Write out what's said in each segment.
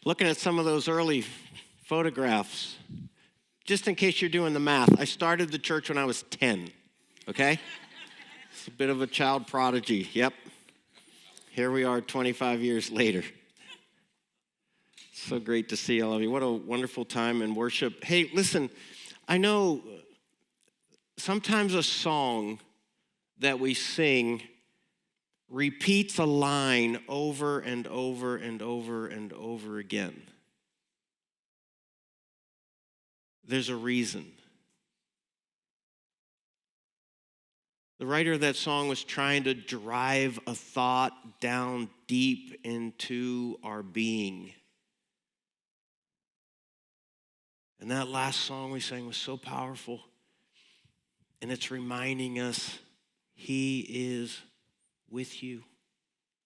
Looking at some of those early photographs, just in case you're doing the math, I started the church when I was 10, okay? It's a bit of a child prodigy, yep. Here we are 25 years later. So great to see all of you. What a wonderful time in worship. Hey, listen, I know sometimes a song that we sing repeats a line over and over and over and over again. There's a reason. The writer of that song was trying to drive a thought down deep into our being. And that last song we sang was so powerful. And it's reminding us He is with you.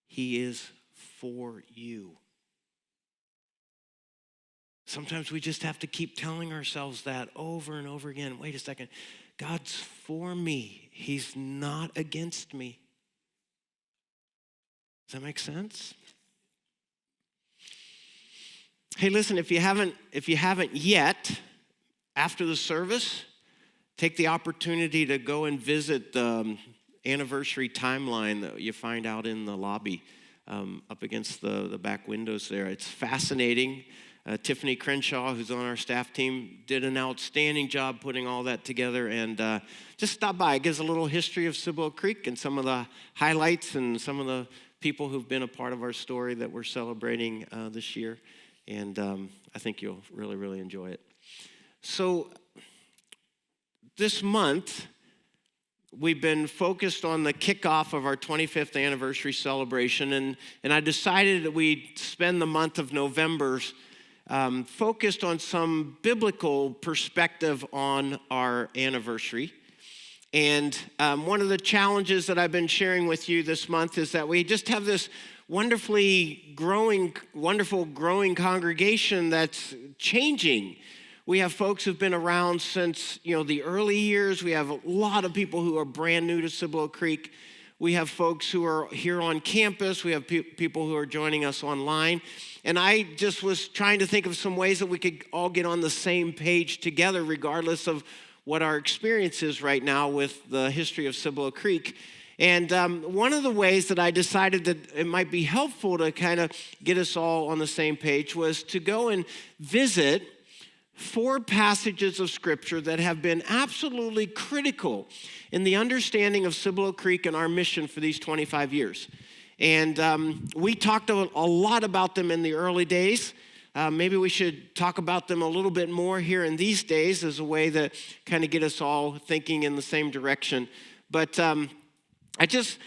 He is for you. Sometimes we just have to keep telling ourselves that over and over again. Wait a second. God's for me. He's not against me. Does that make sense? Hey, listen, if you haven't yet, after the service, take the opportunity to go and visit the anniversary timeline that you find out in the lobby up against the back windows there. It's fascinating. Tiffany Crenshaw, who's on our staff team, did an outstanding job putting all that together. And just stop by. It gives a little history of CiboloCreek and some of the highlights and some of the people who've been a part of our story that we're celebrating this year. And I think you'll really, really enjoy it. So this month, we've been focused on the kickoff of our 25th anniversary celebration, and I decided that we'd spend the month of November focused on some biblical perspective on our anniversary. And one of the challenges that I've been sharing with you this month is that we just have this wonderful growing congregation that's changing. We have folks who've been around since, the early years. We have a lot of people who are brand new to CiboloCreek. We have folks who are here on campus. We have people who are joining us online. And I just was trying to think of some ways that we could all get on the same page together, regardless of what our experience is right now with the history of CiboloCreek. And one of the ways that I decided that it might be helpful to kind of get us all on the same page was to go and visit 4 passages of Scripture that have been absolutely critical in the understanding of CiboloCreek and our mission for these 25 years. And we talked a lot about them in the early days. Maybe we should talk about them a little bit more here in these days as a way to kind of get us all thinking in the same direction. But I just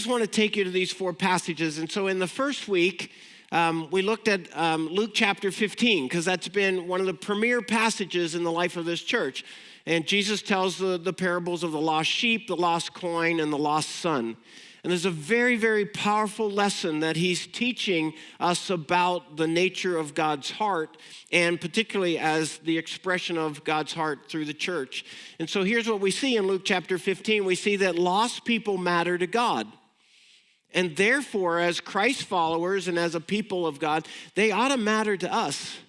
want to take you to these 4 passages. And so in the first week, we looked at Luke chapter 15, because that's been one of the premier passages in the life of this church. And Jesus tells the parables of the lost sheep, the lost coin, and the lost son. And there's a very, very powerful lesson that he's teaching us about the nature of God's heart, and particularly as the expression of God's heart through the church. And so here's what we see in Luke chapter 15. We see that lost people matter to God. And therefore, as Christ followers and as a people of God, they ought to matter to us.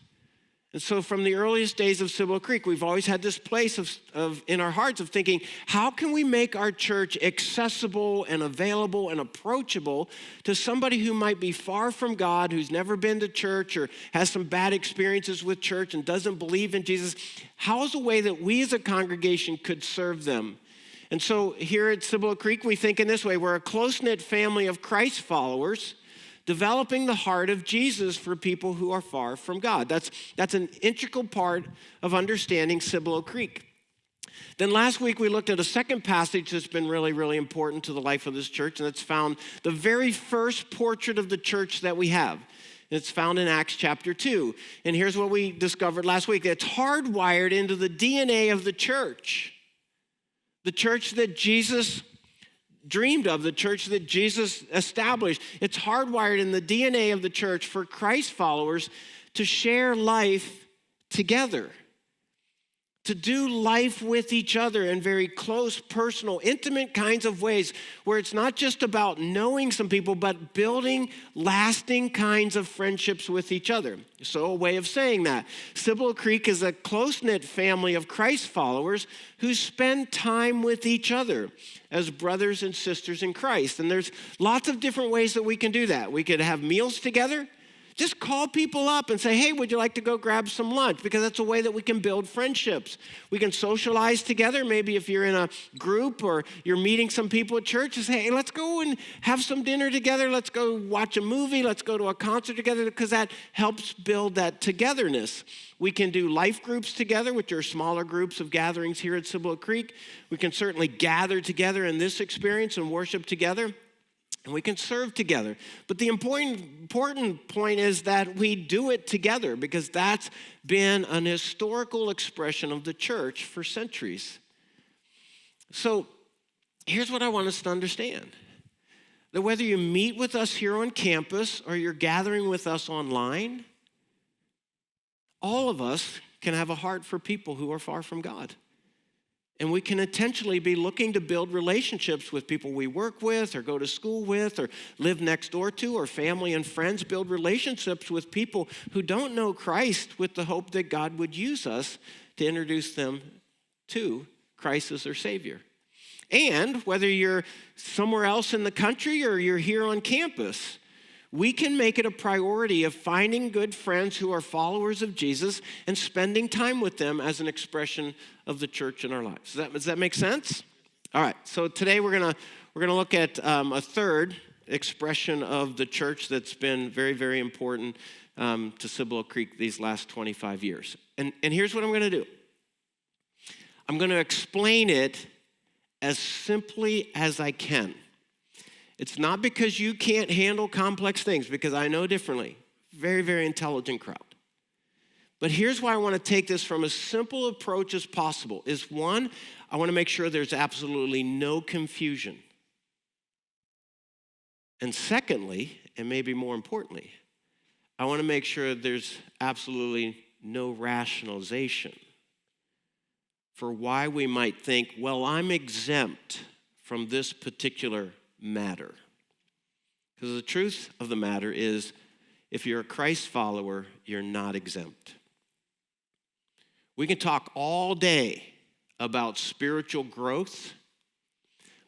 And so from the earliest days of CiboloCreek, we've always had this place of in our hearts of thinking, how can we make our church accessible and available and approachable to somebody who might be far from God, who's never been to church or has some bad experiences with church and doesn't believe in Jesus? How is a way that we as a congregation could serve them? And so here at CiboloCreek, we think in this way. We're a close-knit family of Christ followers developing the heart of Jesus for people who are far from God. That's an integral part of understanding CiboloCreek. Then last week, we looked at a second passage that's been really, really important to the life of this church, and it's found the very first portrait of the church that we have. It's found in Acts chapter 2. And here's what we discovered last week. It's hardwired into the DNA of the church that Jesus dreamed of, the church that Jesus established. It's hardwired in the DNA of the church for Christ followers to share life together, to do life with each other in very close, personal, intimate kinds of ways where it's not just about knowing some people, but building lasting kinds of friendships with each other. So a way of saying that, CiboloCreek is a close-knit family of Christ followers who spend time with each other as brothers and sisters in Christ. And there's lots of different ways that we can do that. We could have meals together. Just call people up and say, hey, would you like to go grab some lunch? Because that's a way that we can build friendships. We can socialize together. Maybe if you're in a group or you're meeting some people at church, just say, hey, let's go and have some dinner together. Let's go watch a movie. Let's go to a concert together, because that helps build that togetherness. We can do life groups together, which are smaller groups of gatherings here at CiboloCreek. We can certainly gather together in this experience and worship together. And we can serve together. But the important point is that we do it together, because that's been an historical expression of the church for centuries. So here's what I want us to understand. That whether you meet with us here on campus or you're gathering with us online, all of us can have a heart for people who are far from God. And we can intentionally be looking to build relationships with people we work with or go to school with or live next door to, or family and friends, build relationships with people who don't know Christ, with the hope that God would use us to introduce them to Christ as their Savior. And whether you're somewhere else in the country or you're here on campus, we can make it a priority of finding good friends who are followers of Jesus and spending time with them as an expression of the church in our lives. Does that make sense? All right, so today we're gonna look at a third expression of the church that's been very, very important to CiboloCreek these last 25 years. And here's what I'm gonna do. I'm gonna explain it as simply as I can. It's not because you can't handle complex things, because I know differently. Very, very intelligent crowd. But here's why I want to take this from as simple approach as possible. Is one, I want to make sure there's absolutely no confusion. And secondly, and maybe more importantly, I want to make sure there's absolutely no rationalization for why we might think, well, I'm exempt from this particular matter. Because the truth of the matter is, if you're a Christ follower, you're not exempt. We can talk all day about spiritual growth,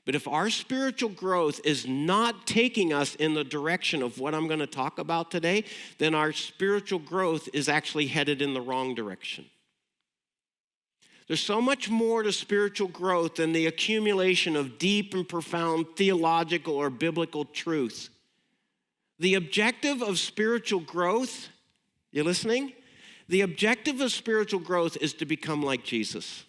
but if our spiritual growth is not taking us in the direction of what I'm going to talk about today, then our spiritual growth is actually headed in the wrong direction. There's so much more to spiritual growth than the accumulation of deep and profound theological or biblical truth. The objective of spiritual growth, you listening? The objective of spiritual growth is to become like Jesus.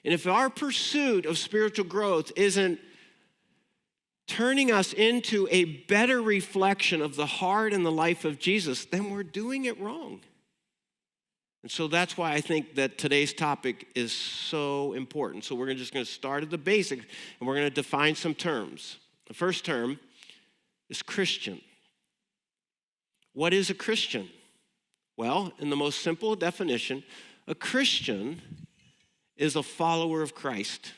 And if our pursuit of spiritual growth isn't turning us into a better reflection of the heart and the life of Jesus, then we're doing it wrong. And so that's why I think that today's topic is so important. So we're just going to start at the basics, and we're going to define some terms. The first term is Christian. What is a Christian? Well, in the most simple definition, a Christian is a follower of Christ.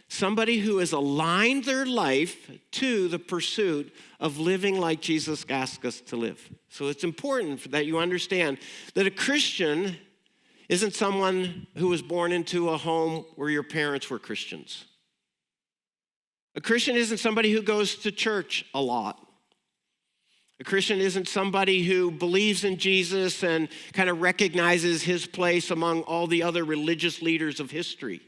Somebody who has aligned their life to the pursuit of living like Jesus asked us to live. So it's important that you understand that a Christian isn't someone who was born into a home where your parents were Christians. A Christian isn't somebody who goes to church a lot. A Christian isn't somebody who believes in Jesus and kind of recognizes his place among all the other religious leaders of history.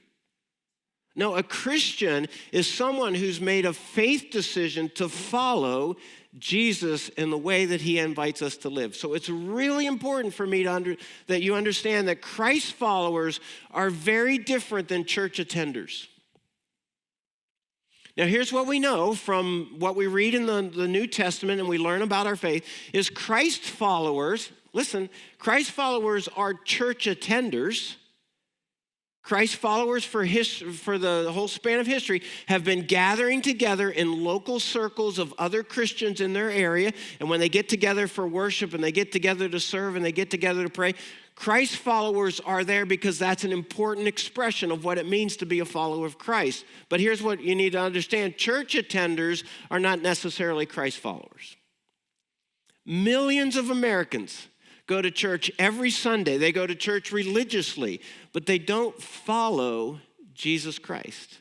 No, a Christian is someone who's made a faith decision to follow Jesus in the way that he invites us to live. So it's really important for me that you understand that Christ followers are very different than church attenders. Now, here's what we know from what we read in the New Testament and we learn about our faith is Christ followers, listen, Christ followers are church attenders, Christ followers for the whole span of history have been gathering together in local circles of other Christians in their area. And when they get together for worship and they get together to serve and they get together to pray, Christ followers are there because that's an important expression of what it means to be a follower of Christ. But here's what you need to understand. Church attenders are not necessarily Christ followers. Millions of Americans go to church every Sunday. They go to church religiously, but they don't follow Jesus Christ.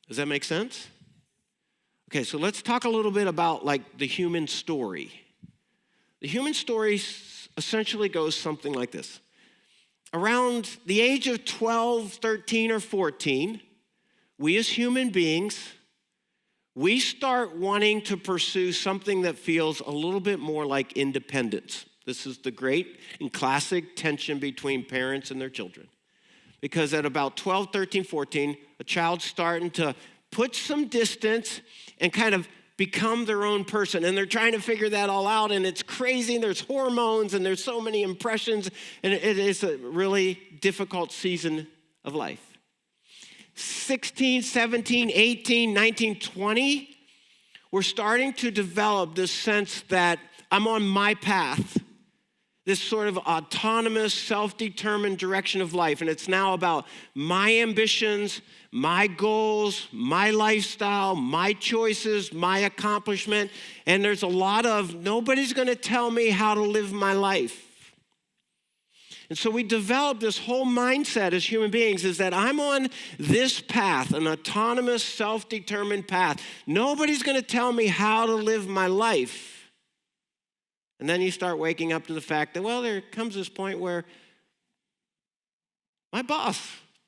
Does that make sense? Okay, so let's talk a little bit about like the human story. The human story essentially goes something like this. Around the age of 12, 13, or 14, we as human beings, we start wanting to pursue something that feels a little bit more like independence. This is the great and classic tension between parents and their children. Because at about 12, 13, 14, a child's starting to put some distance and kind of become their own person. And they're trying to figure that all out, and it's crazy, and there's hormones, and there's so many impressions, and it is a really difficult season of life. 16, 17, 18, 19, 20, we're starting to develop this sense that I'm on my path, this sort of autonomous, self-determined direction of life. And it's now about my ambitions, my goals, my lifestyle, my choices, my accomplishment. And there's a lot of nobody's going to tell me how to live my life. And so we develop this whole mindset as human beings is that I'm on this path, an autonomous, self-determined path. Nobody's going to tell me how to live my life. And then you start waking up to the fact that, well, there comes this point where my boss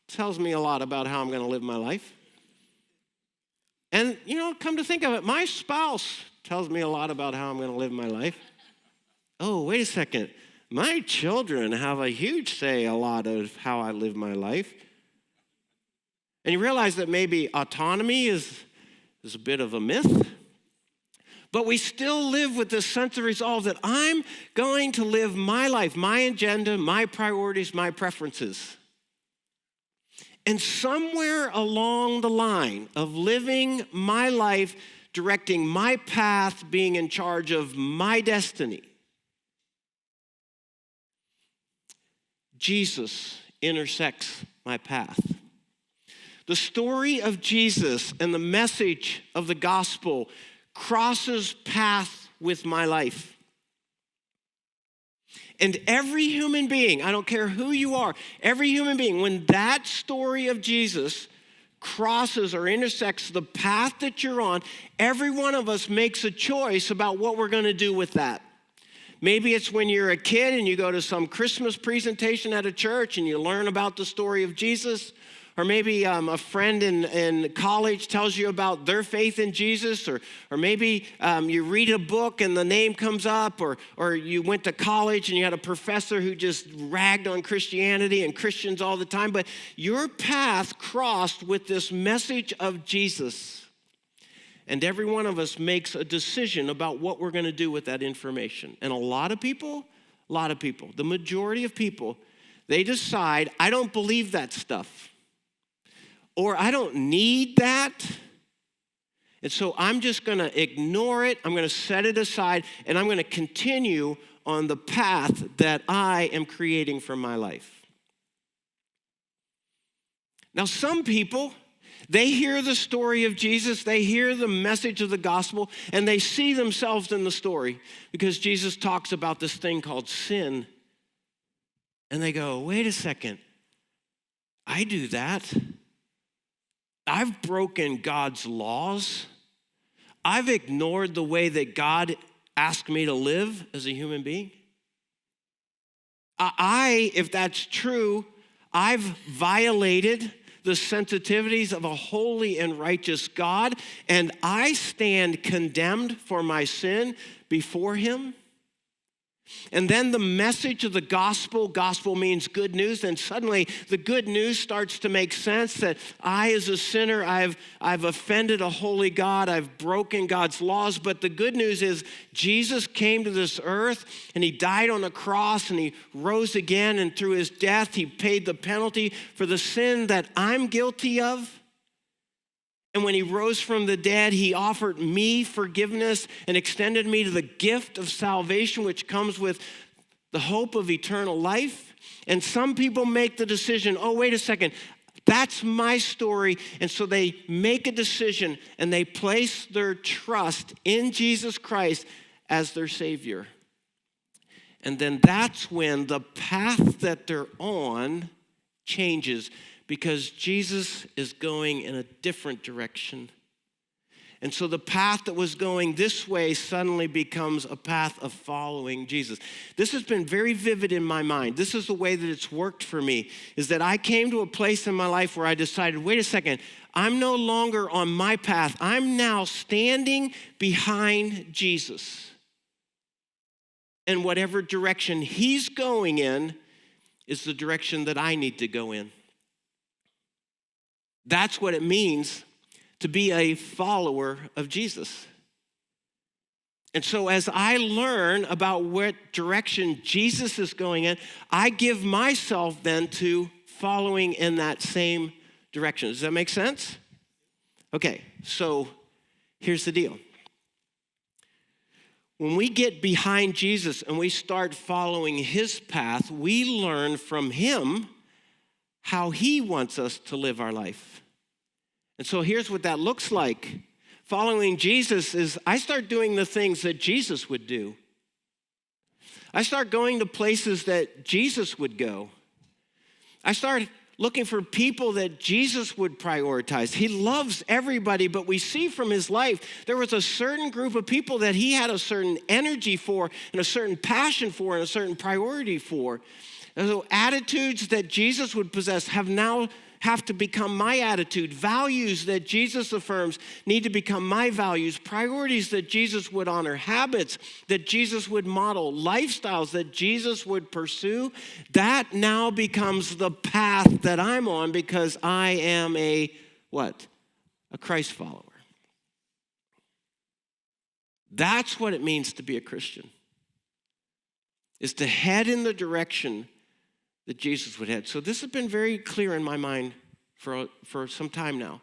tells me a lot about how I'm going to live my life. And, come to think of it, my spouse tells me a lot about how I'm going to live my life. Oh, wait a second. My children have a huge say a lot of how I live my life. And you realize that maybe autonomy is a bit of a myth. But we still live with this sense of resolve that I'm going to live my life, my agenda, my priorities, my preferences. And somewhere along the line of living my life, directing my path, being in charge of my destiny, Jesus intersects my path. The story of Jesus and the message of the gospel crosses path with my life. And every human being, I don't care who you are, every human being, when that story of Jesus crosses or intersects the path that you're on, every one of us makes a choice about what we're going to do with that. Maybe it's when you're a kid and you go to some Christmas presentation at a church and you learn about the story of Jesus. Or maybe a friend in college tells you about their faith in Jesus. Or maybe you read a book and the name comes up. Or you went to college and you had a professor who just ragged on Christianity and Christians all the time. But your path crossed with this message of Jesus. And every one of us makes a decision about what we're going to do with that information. And a lot of people, the majority of people, they decide, I don't believe that stuff. Or I don't need that. And so I'm just going to ignore it. I'm going to set it aside. And I'm going to continue on the path that I am creating for my life. Now, some people, they hear the story of Jesus, they hear the message of the gospel, and they see themselves in the story because Jesus talks about this thing called sin. And they go, wait a second, I do that. I've broken God's laws. I've ignored the way that God asked me to live as a human being. If that's true, I've violated the sensitivities of a holy and righteous God, and I stand condemned for my sin before him. And then the message of the gospel means good news, and suddenly the good news starts to make sense that I as a sinner, I've offended a holy God, I've broken God's laws, but the good news is Jesus came to this earth and he died on a cross and he rose again, and through his death he paid the penalty for the sin that I'm guilty of. And when he rose from the dead, he offered me forgiveness and extended me to the gift of salvation, which comes with the hope of eternal life. And some people make the decision, oh, wait a second, that's my story. And so they make a decision and they place their trust in Jesus Christ as their Savior. And then that's when the path that they're on changes, because Jesus is going in a different direction. And so the path that was going this way suddenly becomes a path of following Jesus. This has been very vivid in my mind. This is the way that it's worked for me, is that I came to a place in my life where I decided, wait a second, I'm no longer on my path. I'm now standing behind Jesus. And whatever direction he's going in is the direction that I need to go in. That's what it means to be a follower of Jesus. And so as I learn about what direction Jesus is going in, I give myself then to following in that same direction. Does that make sense? Okay, so here's the deal. When we get behind Jesus and we start following his path, we learn from him how he wants us to live our life. And so here's what that looks like. Following Jesus is I start doing the things that Jesus would do. I start going to places that Jesus would go. I start looking for people that Jesus would prioritize. He loves everybody, but we see from his life, there was a certain group of people that he had a certain energy for and a certain passion for and a certain priority for. And so attitudes that Jesus would possess have to become my attitude. Values that Jesus affirms need to become my values. Priorities that Jesus would honor. Habits that Jesus would model. Lifestyles that Jesus would pursue. That now becomes the path that I'm on because I am a what? A Christ follower. That's what it means to be a Christian. Is to head in the direction that Jesus would head. So this has been very clear in my mind for some time now.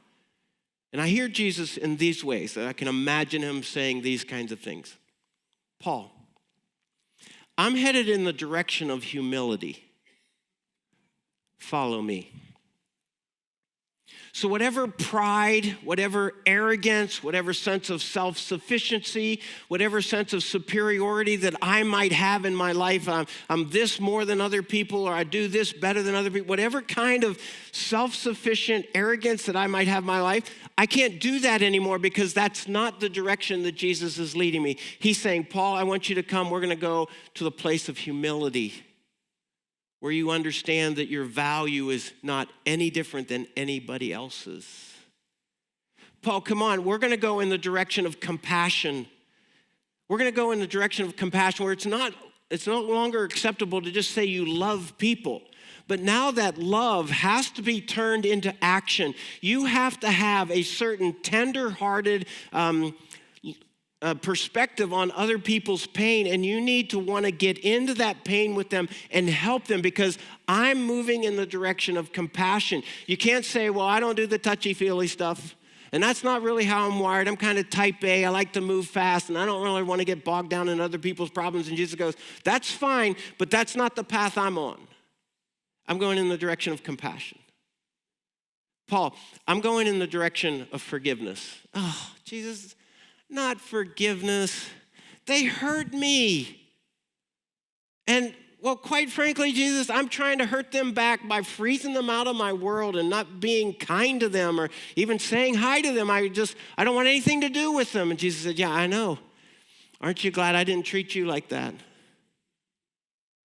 And I hear Jesus in these ways, that I can imagine him saying these kinds of things. Paul, I'm headed in the direction of humility. Follow me. So whatever pride, whatever arrogance, whatever sense of self-sufficiency, whatever sense of superiority that I might have in my life, I'm this more than other people, or I do this better than other people, whatever kind of self-sufficient arrogance that I might have in my life, I can't do that anymore because that's not the direction that Jesus is leading me. He's saying, Paul, I want you to come. We're going to go to the place of humility, where you understand that your value is not any different than anybody else's. Paul, come on, we're going to go in the direction of compassion. We're going to go in the direction of compassion where it's no longer acceptable to just say you love people. But now that love has to be turned into action. You have to have a certain tender-hearted perspective on other people's pain, and you need to want to get into that pain with them and help them because I'm moving in the direction of compassion. You can't say, well, I don't do the touchy-feely stuff, and that's not really how I'm wired. I'm kind of type A. I like to move fast, and I don't really want to get bogged down in other people's problems. And Jesus goes, that's fine, but that's not the path I'm on. I'm going in the direction of compassion. Paul, I'm going in the direction of forgiveness. Oh, Jesus, not forgiveness. They hurt me. And, well, quite frankly, Jesus, I'm trying to hurt them back by freezing them out of my world and not being kind to them or even saying hi to them. I don't want anything to do with them. And Jesus said, yeah, I know. Aren't you glad I didn't treat you like that?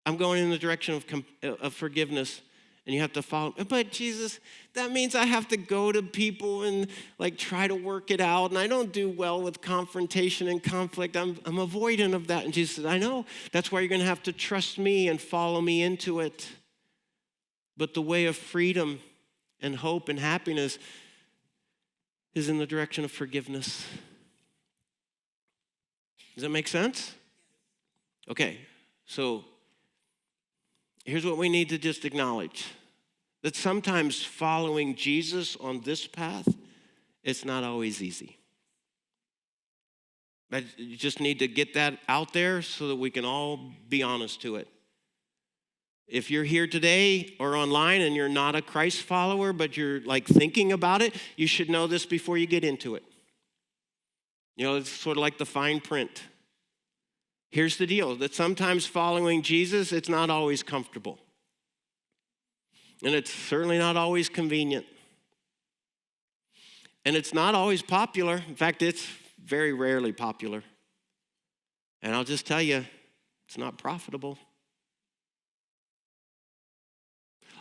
I'm going in the direction of forgiveness. and you have to follow. But Jesus, that means I have to go to people and like try to work it out. And I don't do well with confrontation and conflict. I'm avoidant of that. And Jesus said, I know. That's why you're going to have to trust me and follow me into it. But the way of freedom and hope and happiness is in the direction of forgiveness. Does that make sense? Okay, so here's what we need to just acknowledge. That sometimes following Jesus on this path, it's not always easy. But you just need to get that out there so that we can all be honest to it. If you're here today or online and you're not a Christ follower, but you're like thinking about it, you should know this before you get into it. You know, it's sort of like the fine print. Here's the deal, that sometimes following Jesus, it's not always comfortable. And it's certainly not always convenient. And it's not always popular. In fact, it's very rarely popular. And I'll just tell you, it's not profitable.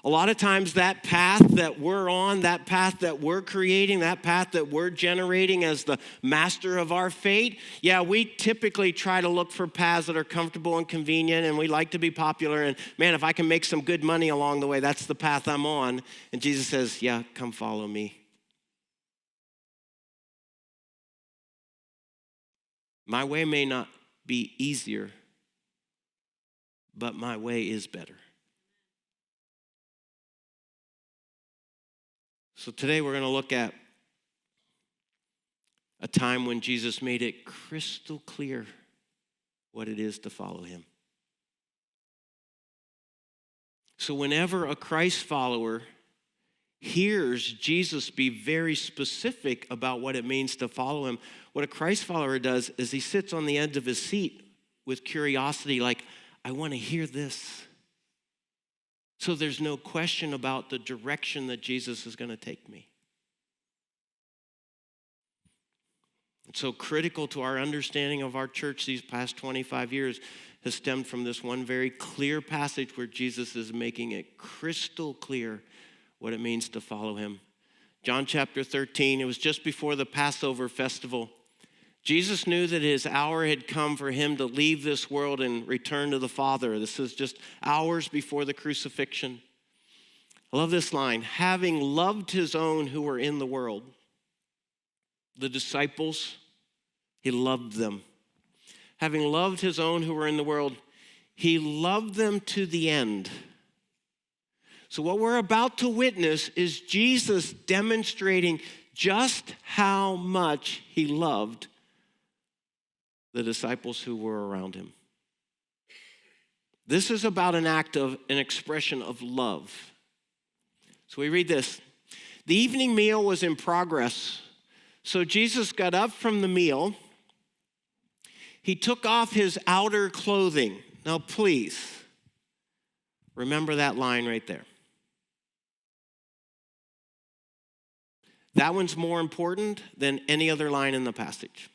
A lot of times that path that we're on, that path that we're creating, that path that we're generating as the master of our fate, yeah, we typically try to look for paths that are comfortable and convenient, and we like to be popular. And man, if I can make some good money along the way, that's the path I'm on. And Jesus says, yeah, come follow me. My way may not be easier, but my way is better. So today we're going to look at a time when Jesus made it crystal clear what it is to follow him. So whenever a Christ follower hears Jesus be very specific about what it means to follow him, what a Christ follower does is he sits on the edge of his seat with curiosity, like, I want to hear this. So there's no question about the direction that Jesus is going to take me. And so critical to our understanding of our church these past 25 years has stemmed from this one very clear passage where Jesus is making it crystal clear what it means to follow him. John chapter 13, it was just before the Passover festival. Jesus knew that his hour had come for him to leave this world and return to the Father. This is just hours before the crucifixion. I love this line. Having loved his own who were in the world, the disciples, he loved them. Having loved his own who were in the world, he loved them to the end. So what we're about to witness is Jesus demonstrating just how much he loved the disciples who were around him. This is about an expression of love. So we read this. The evening meal was in progress. So Jesus got up from the meal. He took off his outer clothing. Now please, remember that line right there. That one's more important than any other line in the passage.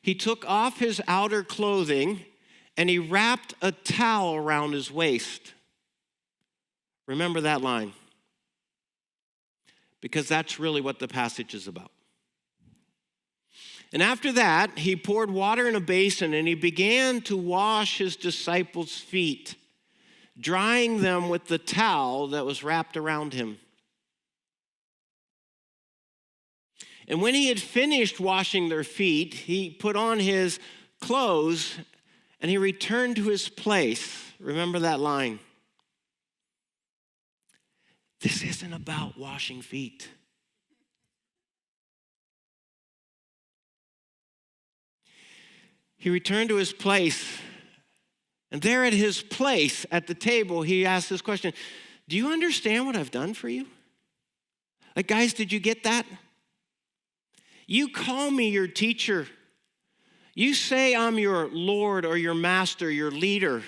He took off his outer clothing and he wrapped a towel around his waist. Remember that line, because that's really what the passage is about. And after that, he poured water in a basin and he began to wash his disciples' feet, drying them with the towel that was wrapped around him. And when he had finished washing their feet, he put on his clothes and he returned to his place. Remember that line. This isn't about washing feet. He returned to his place, and there at his place at the table, he asked this question, do you understand what I've done for you? Like, guys, did you get that? You call me your teacher. You say I'm your Lord or your master, your leader,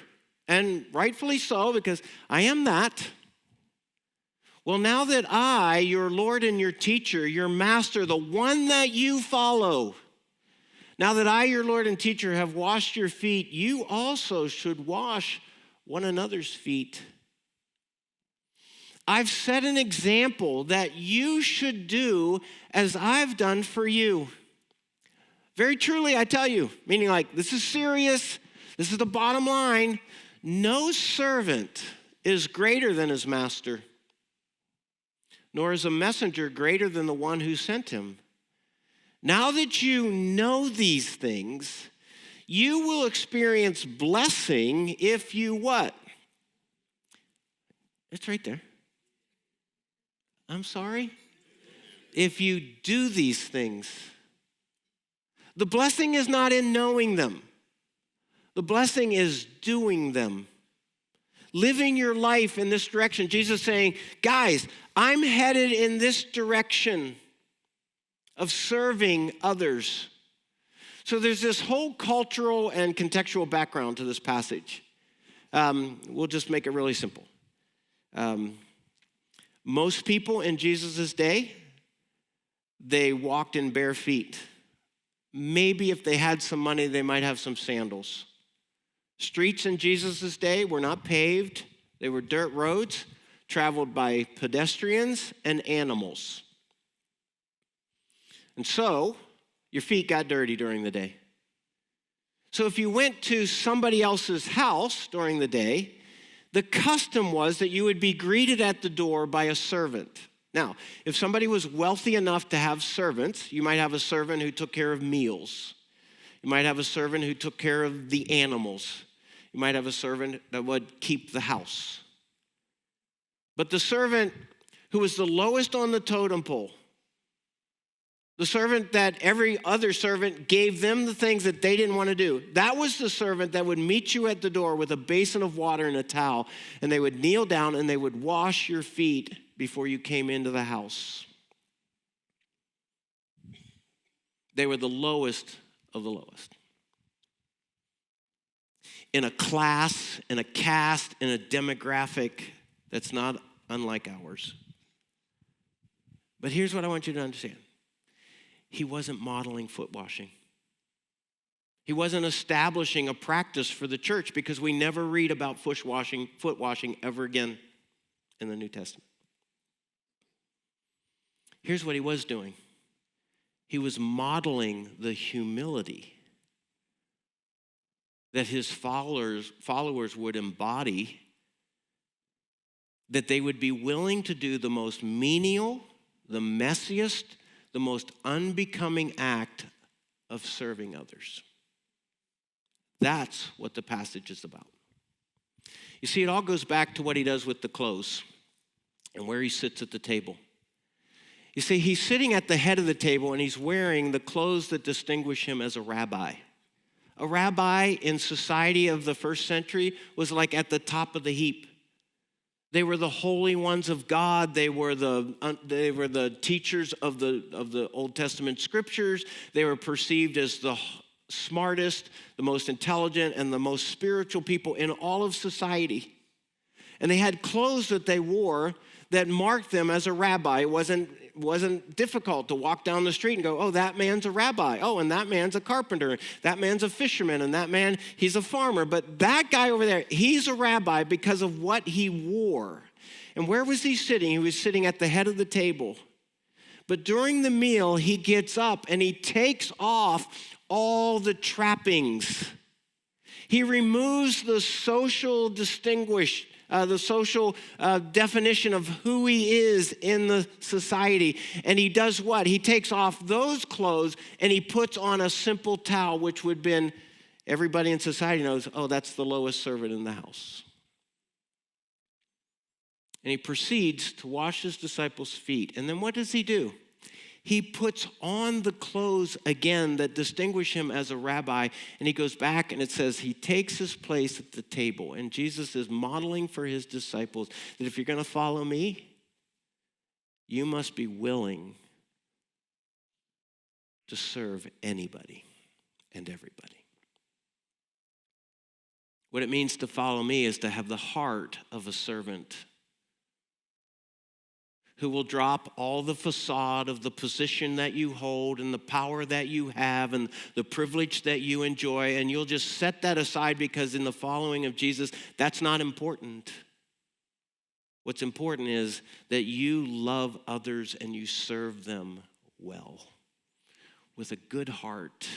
and rightfully so, because I am that. Well, now that I, your Lord and your teacher, your master, the one that you follow, now that I, your Lord and teacher, have washed your feet, you also should wash one another's feet. I've set an example that you should do as I've done for you. Very truly, I tell you, meaning like, this is serious. This is the bottom line. No servant is greater than his master, nor is a messenger greater than the one who sent him. Now that you know these things, you will experience blessing if you what? It's right there. I'm sorry? If you do these things. The blessing is not in knowing them. The blessing is doing them. Living your life in this direction. Jesus saying, guys, I'm headed in this direction of serving others. So there's this whole cultural and contextual background to this passage. We'll just make it really simple. Most people in Jesus' day, they walked in bare feet. Maybe if they had some money, they might have some sandals. Streets in Jesus' day were not paved. They were dirt roads traveled by pedestrians and animals. And so, your feet got dirty during the day. So if you went to somebody else's house during the day, the custom was that you would be greeted at the door by a servant. Now, if somebody was wealthy enough to have servants, you might have a servant who took care of meals. You might have a servant who took care of the animals. You might have a servant that would keep the house. But the servant who was the lowest on the totem pole, the servant that every other servant gave them the things that they didn't want to do, that was the servant that would meet you at the door with a basin of water and a towel, and they would kneel down and they would wash your feet before you came into the house. They were the lowest of the lowest. In a class, in a caste, in a demographic that's not unlike ours. But here's what I want you to understand. He wasn't modeling foot washing. He wasn't establishing a practice for the church, because we never read about foot washing ever again in the New Testament. Here's what he was doing. He was modeling the humility that his followers would embody, that they would be willing to do the most menial, the messiest, the most unbecoming act of serving others. That's what the passage is about. You see, it all goes back to what he does with the clothes and where he sits at the table. You see, he's sitting at the head of the table and he's wearing the clothes that distinguish him as a rabbi. A rabbi in society of the first century was like at the top of the heap. They were the holy ones of God. They were the teachers of the Old Testament scriptures. They were perceived as the smartest, the most intelligent, and the most spiritual people in all of society. And they had clothes that they wore that marked them as a rabbi. It wasn't difficult to walk down the street and go, oh, that man's a rabbi. Oh, and that man's a carpenter. That man's a fisherman. And that man, he's a farmer. But that guy over there, he's a rabbi because of what he wore. And where was he sitting? He was sitting at the head of the table. But during the meal, he gets up and he takes off all the trappings. He removes the social definition of who he is in the society. And he does what? He takes off those clothes and he puts on a simple towel, which would have been, everybody in society knows, oh, that's the lowest servant in the house. And he proceeds to wash his disciples' feet. And then what does he do? He puts on the clothes again that distinguish him as a rabbi, and he goes back and it says he takes his place at the table. And Jesus is modeling for his disciples that if you're going to follow me, you must be willing to serve anybody and everybody. What it means to follow me is to have the heart of a servant who will drop all the facade of the position that you hold and the power that you have and the privilege that you enjoy, and you'll just set that aside because in the following of Jesus, that's not important. What's important is that you love others and you serve them well, with a good heart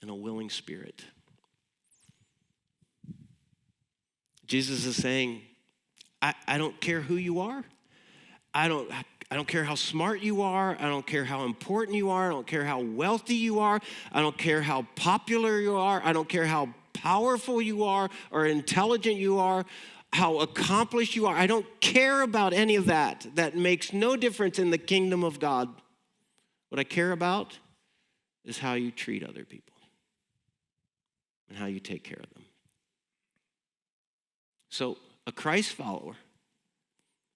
and a willing spirit. Jesus is saying, I don't care who you are. I don't care how smart you are. I don't care how important you are. I don't care how wealthy you are. I don't care how popular you are. I don't care how powerful you are or intelligent you are, how accomplished you are. I don't care about any of that. That makes no difference in the kingdom of God. What I care about is how you treat other people and how you take care of them. So a Christ follower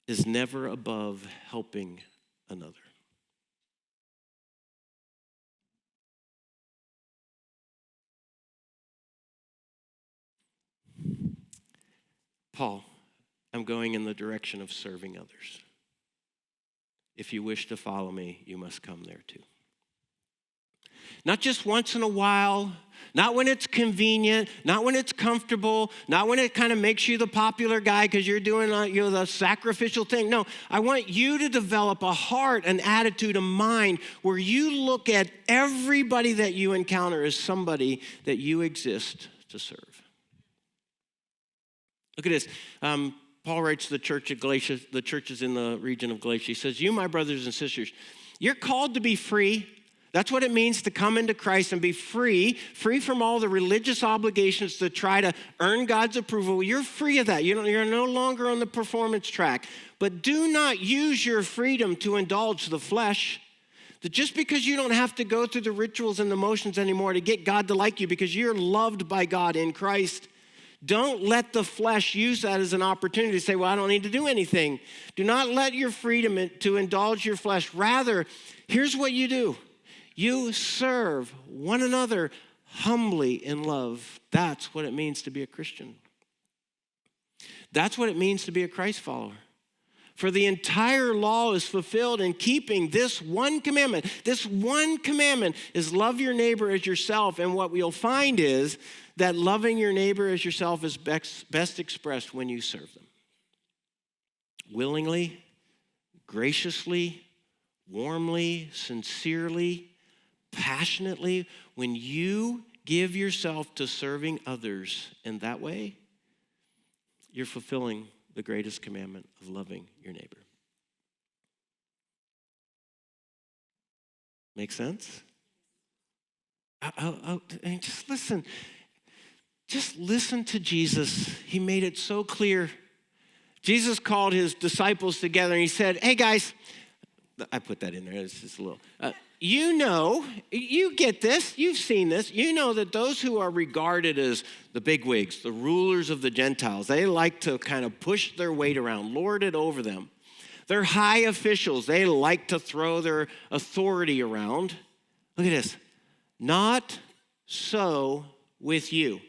is never above helping another. Paul, I'm going in the direction of serving others. If you wish to follow me, you must come there too. Not just once in a while, not when it's convenient, not when it's comfortable, not when it kind of makes you the popular guy because you're doing the sacrificial thing. No, I want you to develop a heart, an attitude, a mind where you look at everybody that you encounter as somebody that you exist to serve. Look at this. Paul writes to the church at Galatia, the churches in the region of Galatia. He says, you, my brothers and sisters, you're called to be free. That's what it means to come into Christ and be free from all the religious obligations to try to earn God's approval. You're free of that. You're no longer on the performance track. But do not use your freedom to indulge the flesh. That just because you don't have to go through the rituals and the motions anymore to get God to like you because you're loved by God in Christ, don't let the flesh use that as an opportunity to say, well, I don't need to do anything. Do not let your freedom to indulge your flesh. Rather, here's what you do. You serve one another humbly in love. That's what it means to be a Christian. That's what it means to be a Christ follower. For the entire law is fulfilled in keeping this one commandment. This one commandment is love your neighbor as yourself. And what we'll find is that loving your neighbor as yourself is best expressed when you serve them. Willingly, graciously, warmly, sincerely, passionately, when you give yourself to serving others in that way, you're fulfilling the greatest commandment of loving your neighbor. Make sense? Just listen. Just listen to Jesus. He made it so clear. Jesus called his disciples together and he said, hey guys, I put that in there, it's just a little. You get this, you've seen this. You know that those who are regarded as the bigwigs, the rulers of the Gentiles, they like to kind of push their weight around, lord it over them. They're high officials. They like to throw their authority around. Look at this. Not so with you.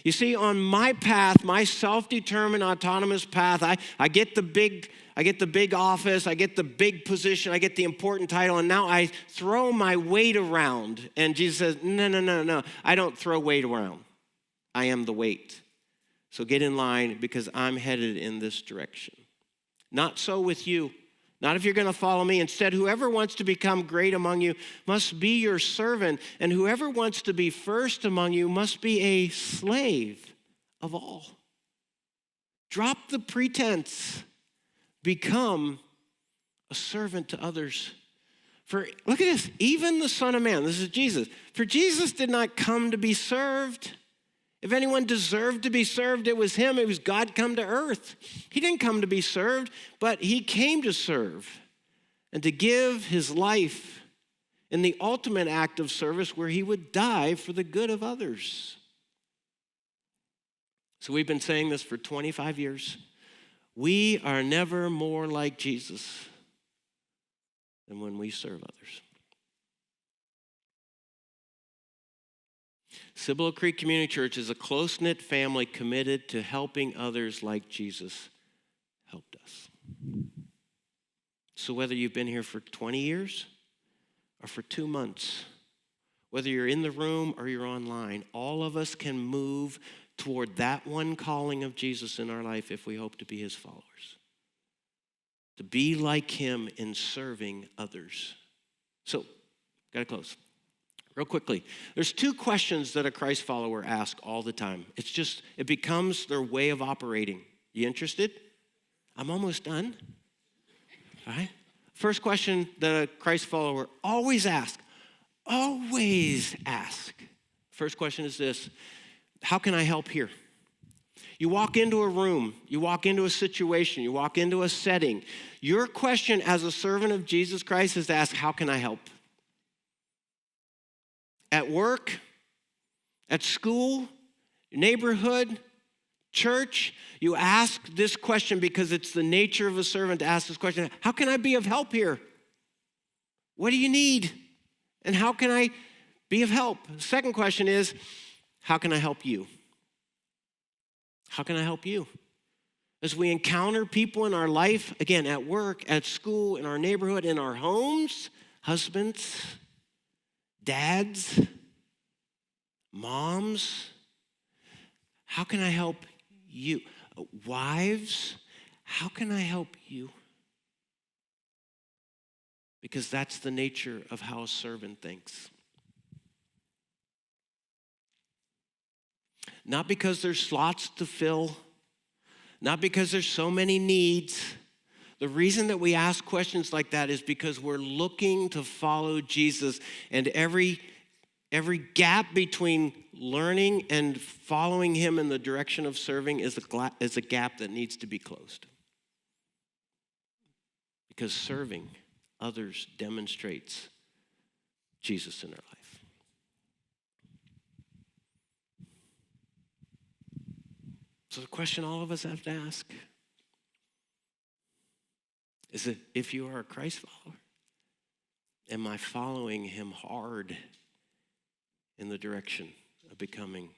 You see, on my path, my self-determined, autonomous path, I get the big office, I get the big position, I get the important title, and now I throw my weight around. And Jesus says, no, I don't throw weight around. I am the weight. So get in line because I'm headed in this direction. Not so with you. Not if you're going to follow me. Instead, whoever wants to become great among you must be your servant, and whoever wants to be first among you must be a slave of all. Drop the pretense. Become a servant to others. For look at this, even the Son of Man, this is Jesus. For Jesus did not come to be served. If anyone deserved to be served, it was him. It was God come to earth. He didn't come to be served, but he came to serve and to give his life in the ultimate act of service where he would die for the good of others. So we've been saying this for 25 years. We are never more like Jesus than when we serve others. CiboloCreek Community Church is a close-knit family committed to helping others like Jesus helped us. So whether you've been here for 20 years or for 2 months, whether you're in the room or you're online, all of us can move toward that one calling of Jesus in our life if we hope to be his followers. To be like him in serving others. So, gotta close. Real quickly, there's two questions that a Christ follower asks all the time. It becomes their way of operating. You interested? I'm almost done. All right? First question that a Christ follower always asks. First question is this: how can I help here? You walk into a room, you walk into a situation, you walk into a setting. Your question as a servant of Jesus Christ is to ask, how can I help? At work, at school, neighborhood, church, you ask this question because it's the nature of a servant to ask this question. How can I be of help here? What do you need? And how can I be of help? The second question is, how can I help you? How can I help you? As we encounter people in our life, again, at work, at school, in our neighborhood, in our homes, husbands, dads, moms, how can I help you? Wives, how can I help you? Because that's the nature of how a servant thinks. Not because there's slots to fill, not because there's so many needs. The reason that we ask questions like that is because we're looking to follow Jesus, and every gap between learning and following him in the direction of serving is a gap that needs to be closed. Because serving others demonstrates Jesus in our life. So the question all of us have to ask is that if you are a Christ follower, am I following him hard in the direction of becoming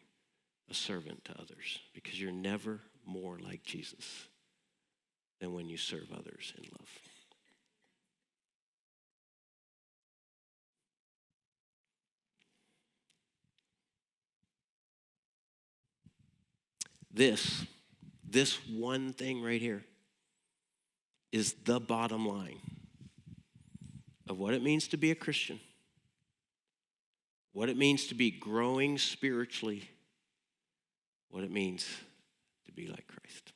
a servant to others? Because you're never more like Jesus than when you serve others in love. This one thing right here is the bottom line of what it means to be a Christian, what it means to be growing spiritually, what it means to be like Christ.